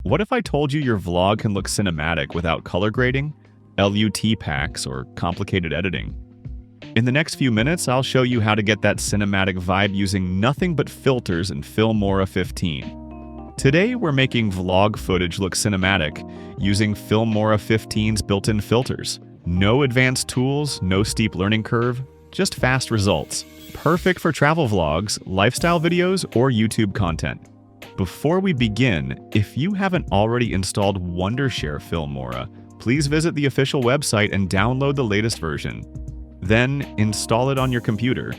What if I told you your vlog can look cinematic without color grading, LUT packs, or complicated editing? In the next few minutes, I'll show you how to get that cinematic vibe using nothing but filters in Filmora 15. Today, we're making vlog footage look cinematic using Filmora 15's built-in filters. No advanced tools, no steep learning curve, just fast results. Perfect for travel vlogs, lifestyle videos, or YouTube content. Before we begin, if you haven't already installed Wondershare Filmora, please visit the official website and download the latest version. Then, install it on your computer.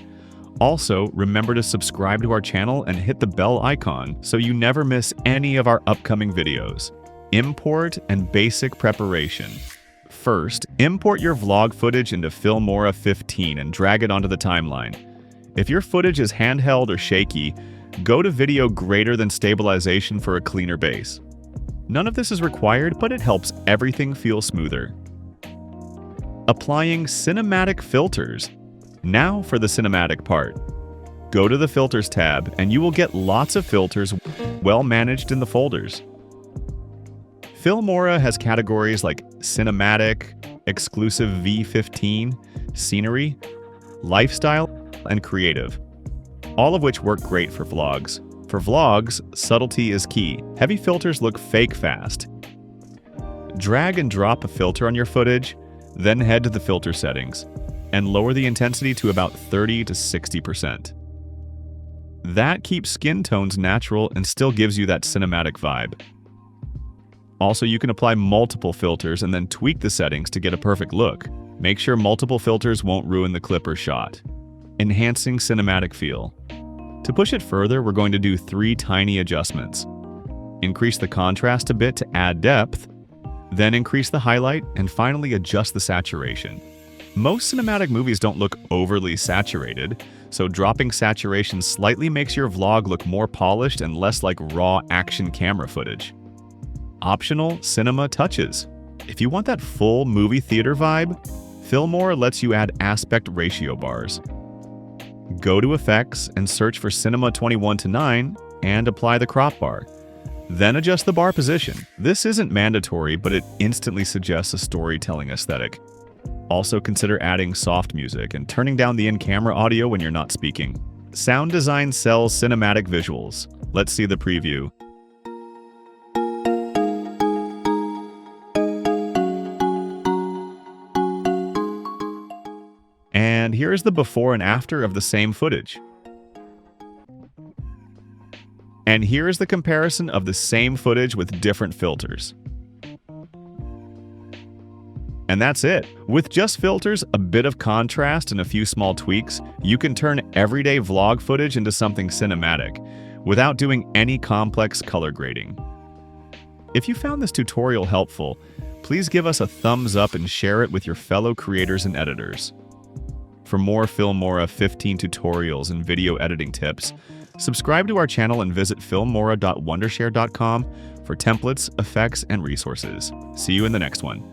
Also, remember to subscribe to our channel and hit the bell icon so you never miss any of our upcoming videos. Import and basic preparation. First, import your vlog footage into Filmora 15 and drag it onto the timeline. If your footage is handheld or shaky, go to video greater than stabilization for a cleaner base. None of this is required, but it helps everything feel smoother. Applying cinematic filters. Now for the cinematic part. Go to the Filters tab and you will get lots of filters well managed in the folders. Filmora has categories like Cinematic, Exclusive V15, Scenery, Lifestyle, and Creative, all of which work great for vlogs. For vlogs, subtlety is key. Heavy filters look fake fast. Drag and drop a filter on your footage, then head to the filter settings, and lower the intensity to about 30 to 60%. That keeps skin tones natural and still gives you that cinematic vibe. Also, you can apply multiple filters and then tweak the settings to get a perfect look. Make sure multiple filters won't ruin the clip or shot. Enhancing cinematic feel. To push it further, we're going to do 3 tiny adjustments. Increase the contrast a bit to add depth, then increase the highlight, and finally adjust the saturation. Most cinematic movies don't look overly saturated, so dropping saturation slightly makes your vlog look more polished and less like raw action camera footage. Optional cinema touches. If you want that full movie theater vibe, Filmora lets you add aspect ratio bars. Go to Effects and search for Cinema 21:9 and apply the crop bar. Then adjust the bar position. This isn't mandatory, but it instantly suggests a storytelling aesthetic. Also consider adding soft music and turning down the in-camera audio when you're not speaking. Sound design sells cinematic visuals. Let's see the preview. And here's the before and after of the same footage. And here is the comparison of the same footage with different filters. And that's it. With just filters, a bit of contrast, and a few small tweaks, you can turn everyday vlog footage into something cinematic without doing any complex color grading. If you found this tutorial helpful, please give us a thumbs up and share it with your fellow creators and editors. For more Filmora 15 tutorials and video editing tips, subscribe to our channel and visit filmora.wondershare.com for templates, effects, and resources. See you in the next one.